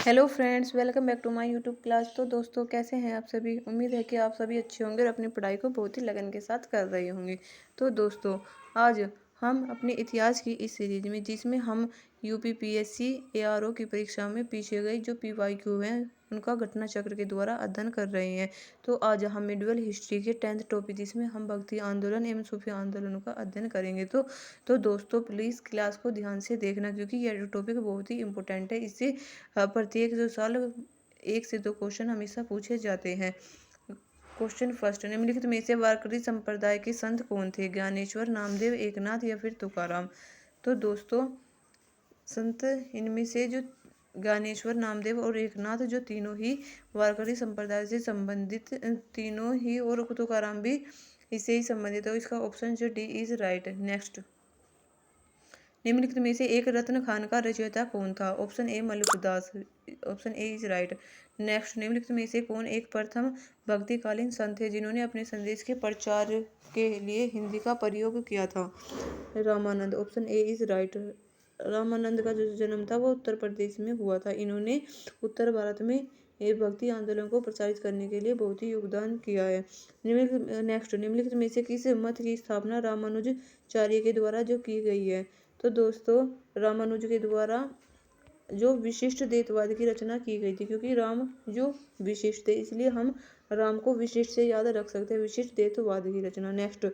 Hello friends, welcome back to my YouTube class. तो दोस्तों, कैसे हैं आप सभी। उम्मीद है कि आप सभी अच्छे होंगे और अपनी पढ़ाई को बहुत ही लगन के साथ कर रहे होंगे। तो दोस्तों, आज हम अपने इतिहास की इस सीरीज में, जिसमें हम यूपीपीएससी एआरओ की परीक्षा में पूछे गए जो पीवाईक्यू हैं उनका घटना चक्र के द्वारा अध्ययन कर रहे हैं। तो आज हम मिडिवल हिस्ट्री के 10th टॉपिक, जिसमें हम भक्ति आंदोलन एवं सूफी आंदोलन का अध्ययन करेंगे। तो दोस्तों, प्लीज़ क्लास को ध्यान से देखना, क्योंकि यह टॉपिक बहुत ही इंपॉर्टेंट है। इससे प्रत्येक जो साल 1 से 2 क्वेश्चन हमेशा पूछे जाते हैं। क्वेश्चन फर्स्ट, निम्नलिखित में से वारकरी संप्रदाय के संत कौन थे। ज्ञानेश्वर, नामदेव, एकनाथ या फिर तुकाराम। तो दोस्तों, संत इनमें से जो ज्ञानेश्वर, नामदेव और एकनाथ, जो तीनों ही वारकरी संप्रदाय से संबंधित, तीनों ही, और तुकाराम भी इससे ही संबंधित है। इसका ऑप्शन जो डी इज राइट। नेक्स्ट, निम्नलिखित में से एक रत्न खान का रचयिता कौन था। Option A Malikdas. Option A is right. Next, निम्नलिखित में से कौन एक प्रथम भक्तिकालीन संत थे जिन्होंने अपने संदेश के प्रचार के लिए हिंदी का प्रयोग किया था। Ramanand. Option A is right. Ramanand का जो जन्म था वो उत्तर प्रदेश में हुआ था। इन्होंने उत्तर भारत में भक्ति आंदोलन को प्रचारित करने के लिए बहुत ही योगदान किया है। नेक्स्ट, निम्नलिखित में से किस मत की स्थापना रामानुजाचार्य के द्वारा जो की गई है। तो दोस्तों, रामानुज के द्वारा जो विशिष्ट द्वैतवाद की रचना की गई थी, क्योंकि राम जो विशिष्ट थे, इसलिए हम राम को विशिष्ट से याद रख सकते हैं, विशिष्ट द्वैतवाद की रचना। नेक्स्ट,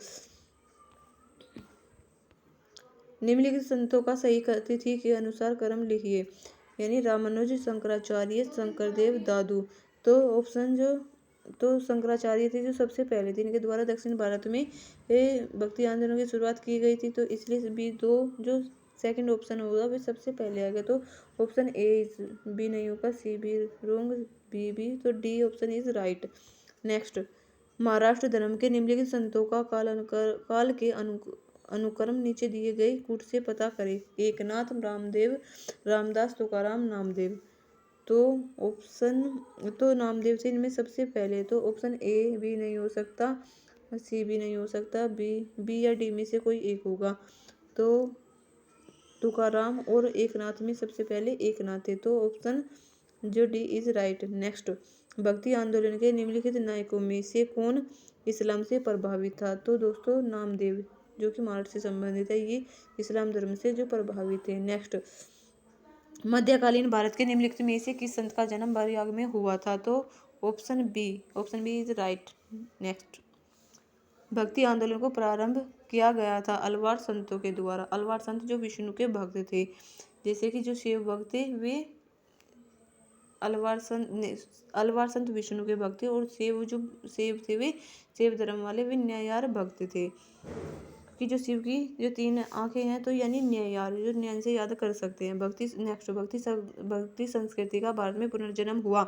निम्नलिखित संतों का सही तिथि के अनुसार क्रम लिखिए। यानी रामानुज, शंकराचार्य, शंकरदेव, दादू। तो ऑप्शन जो तो शंकराचार्य थे जो सबसे पहले थे। इनके द्वारा दक्षिण भारत में भक्ति आंदोलन की शुरुआत की गई थी, तो इसलिए बी दो जो सेकंड ऑप्शन होगा वे सबसे पहले आएगा। तो ऑप्शन ए बी नहीं होगा, सी बी रोंग, बी, तो D option is right. Next, Maharashtra धर्म के निम्नलिखित संतों का काल के अनुक्रम नीचे दिए गए कूट से पता करें। एकनाथ, रामदेव, रामदास, तुकाराम, नामदेव। तो ऑप्शन तो नामदेव से इनमें सबसे पहले, तो ऑप्शन ए भी नहीं हो सकता, सी भी नहीं हो सकता, बी या डी में से कोई एक होगा। तो तुकाराम और एकनाथ में सबसे पहले एकनाथ थे, तो ऑप्शन जो डी इज राइट। नेक्स्ट, भक्ति आंदोलन के निम्नलिखित नायकों में से कौन इस्लाम से प्रभावित था। तो दोस्तों, नामदेव जो कि महाराष्ट्र से संबंधित है, ये इस्लाम धर्म से जो प्रभावित है। नेक्स्ट, मध्यकालीन भारत के निम्नलिखित में से किस संत का जन्म प्रयाग में हुआ था। तो option B is right. Next, भक्ति आंदोलन को प्रारंभ किया गया था अलवार संतों के द्वारा। अलवार संत जो विष्णु के भक्त थे, जैसे कि जो शिव भक्त थे वे अलवार संत विष्णु के भक्त थे, और सेव थे वे सेव धर्म वाले, वे न्यायार भक्त थे। कि जो शिव की जो 3 आंखें हैं, तो यानी न्यायार, जो न्याय से याद कर सकते हैं। नेक्स्ट, भक्ति संस्कृति का भारत में पुनर्जन्म हुआ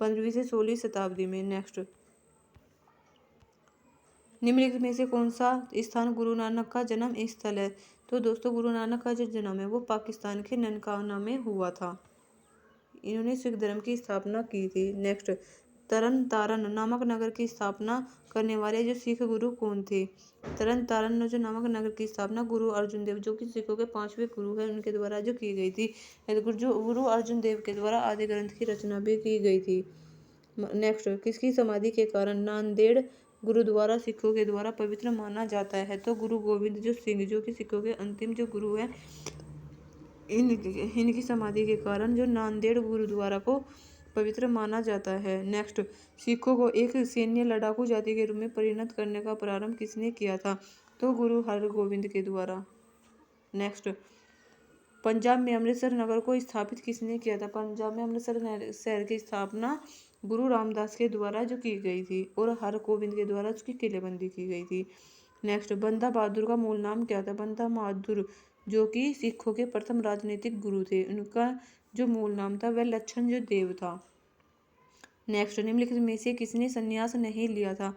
15वीं से 16वीं शताब्दी में। नेक्स्ट, निम्नलिखित में से कौन सा स्थान गुरु नानक का जन्म स्थल है। तो दोस्तों, गुरु नानक का जो जन्म है वो पाकिस्तान के ननकाना में हुआ था। इन्होंने सिख धर्म की स्थापना की थी। नेक्स्ट, तरन तारण नामक नगर की स्थापना करने वाले जो सिख गुरु कौन थे। तरन तारण जो नामक नगर की स्थापना गुरु अर्जुन देव, जो कि सिखों के 5वें गुरु हैं, उनके द्वारा जो की गई थी। जो गुरु अर्जुन देव के द्वारा आदि ग्रंथ की रचना भी की गई थी। नेक्स्ट, किसकी समाधि के कारण नांदेड़ गुरुद्वारा सिखों के द्वारा पवित्र माना जाता है। तो गुरु गोविंद जो सिंह, जो कि सिखों के अंतिम जो गुरु हैं, इनकी समाधि के कारण जो नांदेड़ गुरुद्वारा को पवित्र माना जाता है। नेक्स्ट, सिखों को एक सैन्य लड़ाकू जाति के रूप में परिणत करने का प्रारंभ किसने किया था। तो गुरु हरगोविंद के द्वारा। नेक्स्ट, पंजाब में अमृतसर नगर को स्थापित किसने किया था। पंजाब में अमृतसर शहर की स्थापना गुरु रामदास के द्वारा जो की गई थी, और हरगोविंद के द्वारा उसकी किलेबंदी की गई थी। नेक्स्ट, बंदा बहादुर का मूल नाम क्या था। बंदा बहादुर जो कि सिखों के प्रथम राजनीतिक गुरु थे, उनका जो मूल नाम था वह लक्षण जो देव था। नेक्स्ट, निम्नलिखित में से किसने संन्यास नहीं लिया था।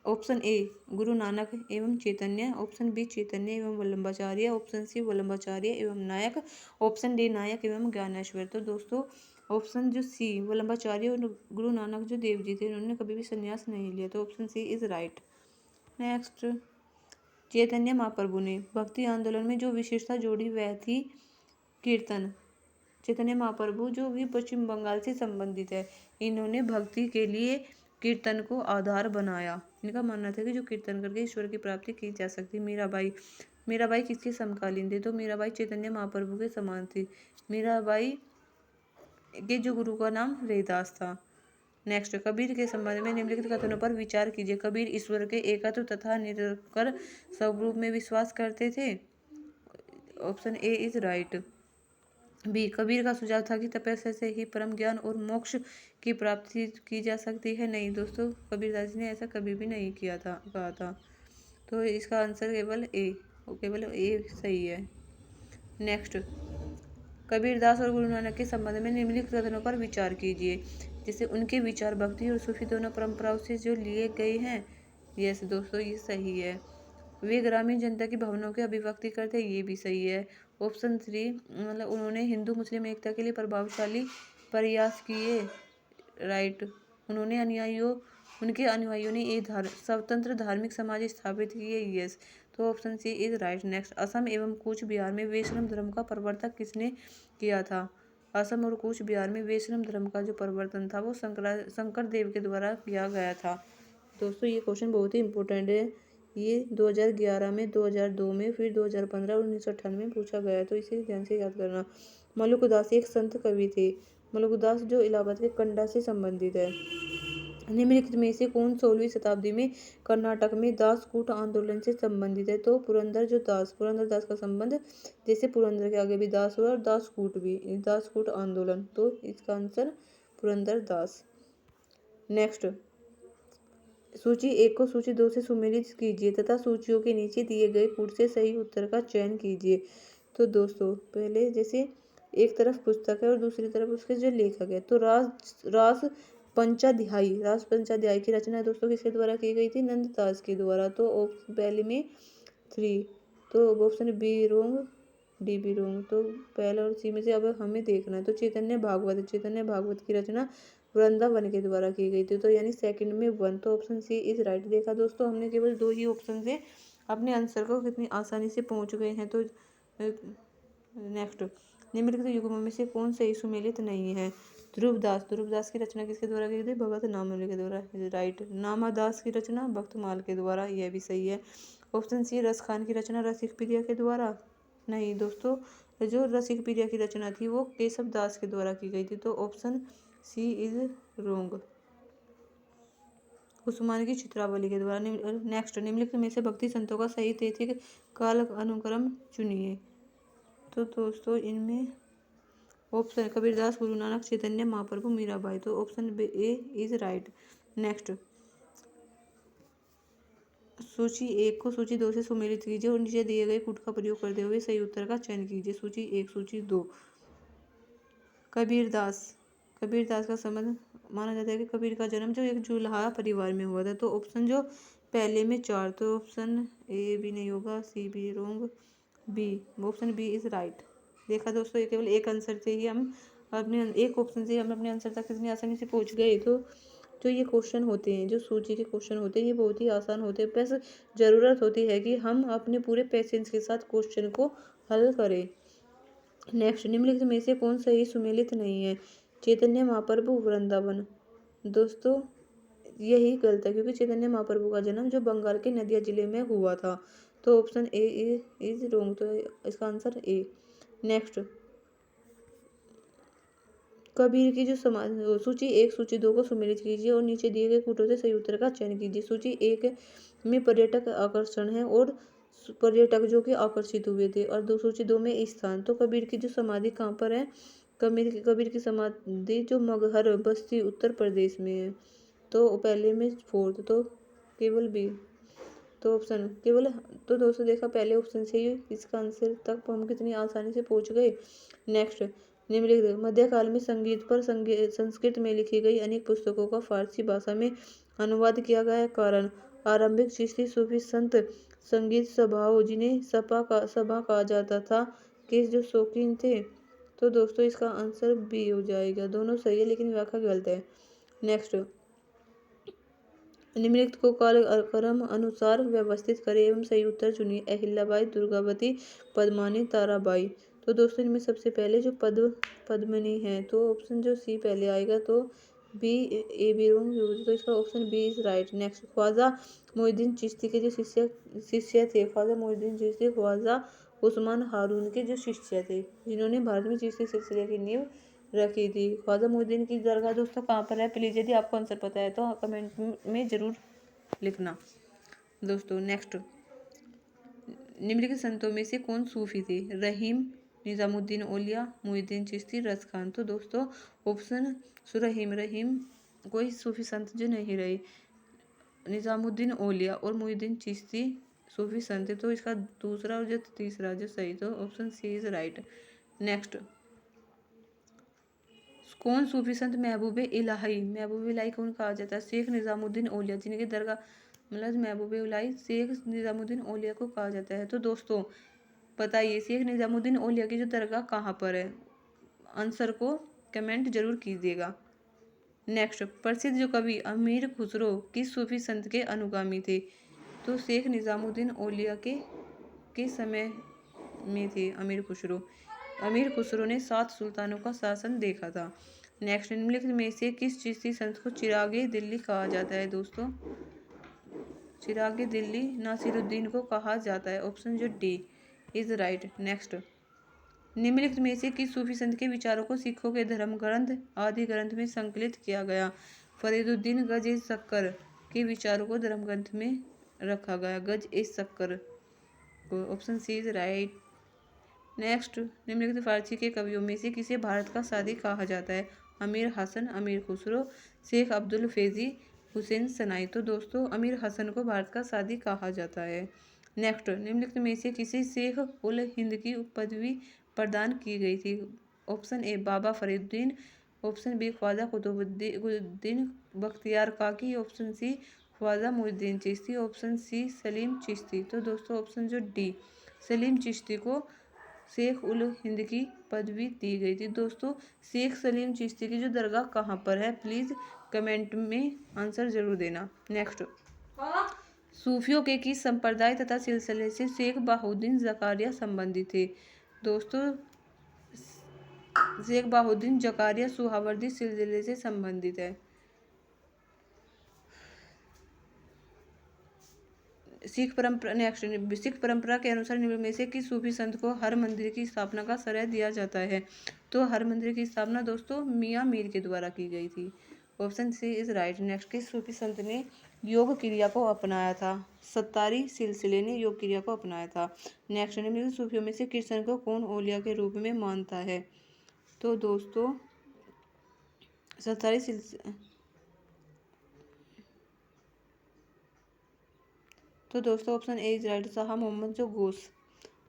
ऑप्शन ए गुरु नानक एवं चैतन्य, ऑप्शन बी चैतन्य एवं वल्लभाचार्य, ऑप्शन सी वल्लभाचार्य एवं नायक, ऑप्शन डी नायक एवं ज्ञानेश्वर। तो दोस्तों, ऑप्शन जो सी वल्लभाचार्य और गुरु नानक जो देव जी थे, उन्होंने कभी भी संन्यास नहीं लिया, तो option C is right. Next, Chaitanya Mahaprabhu ने भक्ति आंदोलन में जो विशेषता जोड़ी वह थी कीर्तन। चैतन्य महाप्रभु जो कि पश्चिम बंगाल से संबंधित है, इन्होंने भक्ति के लिए कीर्तन को आधार बनाया। इनका मानना था कि जो कीर्तन करके ईश्वर की प्राप्ति की जा सकती। मीराबाई किसके समकालीन थे? तो मीराबाई चैतन्य महाप्रभु के समान थी। मीराबाई के जो गुरु का नाम रैदास था। नेक्स्ट, कबीर के संबंध में निम्नलिखित कथनों पर विचार कीजिए। कबीर ईश्वर के एकत्व तथा निरंतर स्वरूप में विश्वास करते थे। Option A is right. B, Kabir का सुझाव था कि तपस्या से ही परम ज्ञान और मोक्ष की प्राप्ति की जा सकती है। नहीं दोस्तों, कबीरदास जी ने ऐसा कभी भी नहीं कहा था। तो इसका आंसर केवल ए सही है। नेक्स्ट, कबीरदास और गुरु नानक के संबंध में निम्नलिखित कथनों पर विचार कीजिए। जैसे उनके विचार भक्ति और सूफी दोनों परंपराओं से जो लिए गए हैं। यस दोस्तों, ये सही है। वे ग्रामीण जनता की भावनाओं की अभिव्यक्ति करते हैं। ये भी सही है। ऑप्शन 3, मतलब उन्होंने हिंदू मुस्लिम एकता के लिए प्रभावशाली प्रयास किए। राइट। उनके अनुयायियों ने एक स्वतंत्र धार्मिक समाज स्थापित किए। यस। तो option C is right. Next, Assam एवं कूच बिहार में वैष्णव धर्म का प्रवर्तक किसने किया था? असम और कूच बिहार में वैष्णव धर्म का जो प्रवर्तन था वो शंकर देव के द्वारा किया गया था। दोस्तों ये क्वेश्चन बहुत ही इंपॉर्टेंट है। ये 2011 में, 2002 में, फिर 2015 और 1998 में पूछा गया, तो इसे ध्यान से याद करना। मलुकदास एक संत कवि थे। मलुकदास जो इलाहाबाद के कंडा से संबंधित है। निम्नलिखित में से कौन 16वीं शताब्दी में कर्नाटक में दासकूट आंदोलन से संबंधित है? तो पुरंदर दास का संबंध, जैसे पुरंदर के आगे भी दास हुआ और दासकूट भी, दासकूट आंदोलन, तो इसका आंसर पुरंदर दास। नेक्स्ट, सूची 1 को सूची 2 से सुमेलित कीजिए तथा सूचियों के नीचे दिए गए कूट से सही उत्तर का चयन कीजिए। तो दोस्तों पहले जैसे एक तरफ पुस्तक है और दूसरी तरफ उसके जो लेखक है, तो रास पंचाध्यायी की रचना दोस्तों किसके द्वारा की गई थी? नंददास के द्वारा। तो पहले में 3, तो ऑप्शन बी रोंग, डी बी रोंग। तो पहले और सी में से अब हमें देखना है। तो चैतन्य भागवत की रचना वृंदावन के द्वारा की गई थी। तो यानी सेकंड में 1, तो ऑप्शन सी इज राइट। देखा दोस्तों, हमने केवल 2 ही ऑप्शन से अपने आंसर को कितनी आसानी से पहुंच गए हैं। तो नेक्स्ट, निम्नलिखित युग्मों में से कौन सही सुमेलित नहीं है? ध्रुवदास की रचना किसके द्वारा की गई? भगत नामावली के द्वारा। राइट। नामादास की रचना भक्तमाल के द्वारा। यह भी सही है। ऑप्शन सी, रसखान की रचना रसिकप्रिया के द्वारा। नहीं दोस्तों, जो रसिकप्रिया की रचना थी वो केशव दास के द्वारा की गई थी। तो ऑप्शन सी इज रोंग, उस्मान की चित्रावली के द्वारा। नेक्स्ट, निम्नलिखित में से भक्ति संतों का सही तैथिक काल अनुक्रम चुनिए। तो दोस्तों इनमें ऑप्शन कबीरदास, गुरु नानक, चैतन्य महाप्रभु, मीराबाई। तो option A is right. Next, सूची 1 को सूची 2 से सुमेलित कीजिए और नीचे दिए गए कूट का प्रयोग करते हुए सही उत्तर का चयन कीजिए। सूची 1, सूची 2। कबीरदास का संबंध माना जाता है कि कबीर का जन्म जो एक जुलाहा परिवार में हुआ था। तो ऑप्शन जो पहले में 4, तो ऑप्शन ए भी नहीं होगा, सी भी wrong, B, option B is right. देखा दोस्तों, ये केवल एक आंसर से ही हम एक ऑप्शन से हम अपने आंसर तक कितनी आसानी से पहुंच गए। तो जो ये क्वेश्चन होते हैं, जो सूची के क्वेश्चन होते हैं, ये बहुत ही आसान होते हैं। बस ज़रूरत होती है कि हम अपने पूरे पेशेंस के साथ क्वेश्चन को हल करें। नेक्स्ट, निम्नलिखित में से कौन सही सुमेलित नहीं है? चैतन्य महाप्रभु वृंदावन। दोस्तों यही गलत है, क्योंकि चैतन्य महाप्रभु का जन्म जो बंगाल के नदिया जिले में हुआ था। तो ऑप्शन ए इज रोंग, तो इसका आंसर ए। नेक्स्ट, कबीर की जो सूची 1 सूची 2 को सुमेलित कीजिए और नीचे दिए गए कूटों से सही उत्तर का चयन कीजिए। सूची 1 में पर्यटक आकर्षण है और पर्यटक जो कि आकर्षित हुए थे, और सूची 2 में स्थान। तो कबीर की जो समाधि कहाँ पर है? कबीर की समाधि जो मगहर बस्ती उत्तर प्रदेश में है। तो पहले में 4, तो केवल बी। तो ऑप्शन केवल, तो दोस्तों देखा पहले ऑप्शन से ही इसका आंसर तक हम कितनी आसानी से पहुंच गए। नेक्स्ट, निम्नलिखित मध्यकाल में संस्कृत में लिखी गई अनेक पुस्तकों का फारसी भाषा में अनुवाद किया गया। कारण, आरंभिक चिश्ती सूफी संत संगीत सभाओं, जिन्हें सभा कहा जाता था, के जो शौकीन थे। तो दोस्तों इसका आंसर बी हो जाएगा। दोनों सही है लेकिन व्याख्या गलत है। नेक्स्ट, निम्नलिखित को कालक्रम अनुसार व्यवस्थित करें एवं सही उत्तर चुनिए। अहिल्याबाई, दुर्गावती, पद्मानी, ताराबाई। तो दोस्तों इनमें सबसे पहले जो पद्मिनी है, तो ऑप्शन जो सी पहले आएगा, तो बी ए बी रॉन्ग, तो इसका option B is right. Next, Khwaja Moinuddin Chishti के जो शिष्य थे, ख्वाजा मोइनुद्दीन चिश्ती ख्वाजा उस्मान हारून के जो शिष्य थे, जिन्होंने भारत में चिश्ती सिलसिले की नींव रखी थी। ख्वाजा मोइनुद्दीन की दरगाह दोस्तों कहाँ पर है? प्लीज़ यदि आपको आंसर पता है तो कमेंट में ज़रूर लिखना। दोस्तों नेक्स्ट, निम्नलिखित संतों में से कौन सूफी थे? रहीम, निज़ामुद्दीन औलिया, मोइनुद्दीन चिश्ती, रस खान। तो दोस्तों ऑप्शन रहीम कोई सूफी संत जो नहीं रहे, निज़ामुद्दीन औलिया और मोइनुद्दीन चिश्ती सूफी संत, तो इसका दूसरा और जो तीसरा जो सही, तो option C is right. Next, कौन सूफी संत महबूब इलाही कौन कहा जाता है? शेख निज़ामुद्दीन औलिया, जिनके दरगाह मतलब महबूब इलाही शेख निज़ामुद्दीन औलिया को कहा जाता है। तो दोस्तों बताइए शेख निज़ामुद्दीन औलिया की जो दरगाह कहाँ पर है? आंसर को कमेंट जरूर कीजिएगा। नेक्स्ट, प्रसिद्ध जो कवि अमीर खुसरो किस सूफी संत के अनुगामी थे? तो शेख निज़ामुद्दीन औलिया के समय में थे अमीर खुसरो ने 7 सुल्तानों का शासन देखा था। नेक्स्ट, निम्नलिखित में से किस चिश्ती संत को चिरागे दिल्ली कहा जाता है? दोस्तों चिरागे दिल्ली नासिरुद्दीन को कहा जाता है। ऑप्शन जो डी इज राइट। नेक्स्ट, निम्नलिखित में से किस सूफी संत के विचारों को सिखों के धर्म ग्रंथ आदि ग्रंथ में संकलित किया गया? फरीदुद्दीन गज ए शक्कर के विचारों को धर्म ग्रंथ में रखा गया, गज ए शक्कर को। Option C is right. Next, निम्नलिखित फारसी के कवियों में से किसे भारत का सादी कहा जाता है? अमीर हसन, अमीर खुसरो, शेख अब्दुल फैजी, हुसैन सनाई। तो दोस्तों अमीर हसन को भारत का सादी कहा जाता है। नेक्स्ट, निम्नलिखित में से किसे शेख उल हिंद की पदवी प्रदान की गई थी? Option A Baba Fariduddin, option B Khwaja Qutbuddin Bakhtiyar Kaki, option C Khwaja Moinuddin Chishti, option C Salim Chishti. तो दोस्तों ऑप्शन जो डी सलीम चिश्ती को शेख उल हिंद की पदवी दी गई थी। दोस्तों शेख सलीम चिश्ती की जो दरगाह कहाँ पर है? प्लीज़ कमेंट में आंसर जरूर देना। नेक्स्ट, सूफियों के किस संप्रदाय तथा सिलसिले से शेख बहाउद्दीन ज़कारिया संबंधित थे? दोस्तों शेख बहाउद्दीन ज़कारिया सुहरावर्दी सिलसिले से संबंधित है। सिख परंपरा के अनुसार निम्न में से किस सूफी संत को हर मंदिर की स्थापना का श्रेय दिया जाता है? तो हर मंदिर की स्थापना दोस्तों मियाँ मीर के द्वारा की गई थी। Option C is right. Next, किस सूफी संत ने योग क्रिया को अपनाया था? सत्तारी सिलसिले ने योग क्रिया को अपनाया था। नेक्स्ट, निम्नलिखित सूफियों में से कृष्ण को कौन औलिया के रूप में मानता है? तो दोस्तों सत्तारी सिलसिले, तो दोस्तों option A is right, Shah Mohammad जो गोस।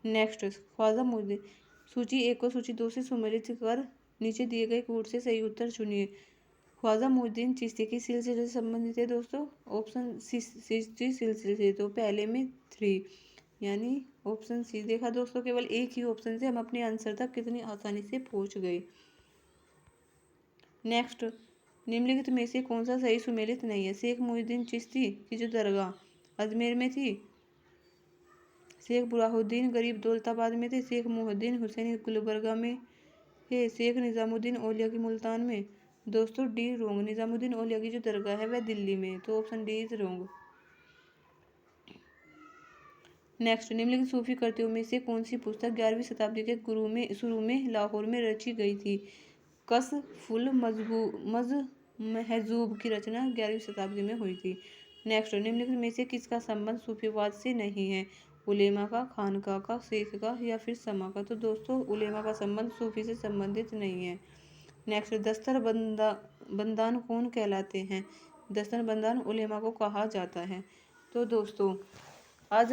नेक्स्ट, ख्वाजा मोइनुद्दीन, सूची 1 को सूची 2 से सुमेलित कर नीचे दिए गए कोड से सही उत्तर चुनिए। ख्वाजा मोइनुद्दीन चिश्ती की सिलसिले से संबंधित है दोस्तों, ऑप्शन चिश्ती सिलसिले से, तो पहले में 3 यानी ऑप्शन सी। देखा दोस्तों केवल एक ही ऑप्शन से हम अपने आंसर तक कितनी आसानी से पहुंच गए। नेक्स्ट, निम्नलिखित में से कौन सा सही सुमेलित नहीं है? शेख मोइनुद्दीन चिश्ती की जो दरगाह अजमेर में थी, शेख बुरहानुद्दीन गरीब दौलताबाद में थे, शेख मोहिउद्दीन हुसैन गुलबर्गा में है, शेख निज़ामुद्दीन औलिया की मुल्तान में। दोस्तों डी रोंग, निज़ामुद्दीन औलिया की जो दरगाह है वह दिल्ली में, तो option D is wrong. Next, निम्नलिखित सूफी कृतियों में से कौन सी पुस्तक 11वीं शताब्दी के शुरू में लाहौर में रची गई थी? कशफुल महजूब की रचना 11वीं शताब्दी में हुई थी। नेक्स्ट, निम्नलिखित में से किसका संबंध सूफीवाद से नहीं है? उलेमा का, खानका का, शेख का या फिर समा का? तो दोस्तों उलेमा का संबंध सूफी से संबंधित नहीं है। नेक्स्ट, दस्तर बंदान कौन कहलाते हैं? दस्तर बंदान उलेमा को कहा जाता है। तो दोस्तों आज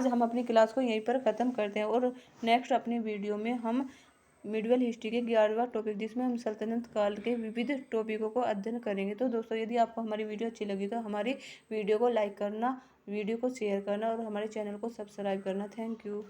हम अपनी क्लास को यहीं पर ख़त्म करते हैं और नेक्स्ट अपनी वीडियो में हम मिडिवल हिस्ट्री के 11वां टॉपिक जिसमें हम सल्तनत काल के विविध टॉपिकों को अध्ययन करेंगे। तो दोस्तों यदि आपको हमारी वीडियो अच्छी लगी तो हमारी वीडियो को लाइक करना, वीडियो को शेयर करना और हमारे चैनल को सब्सक्राइब करना। Thank you.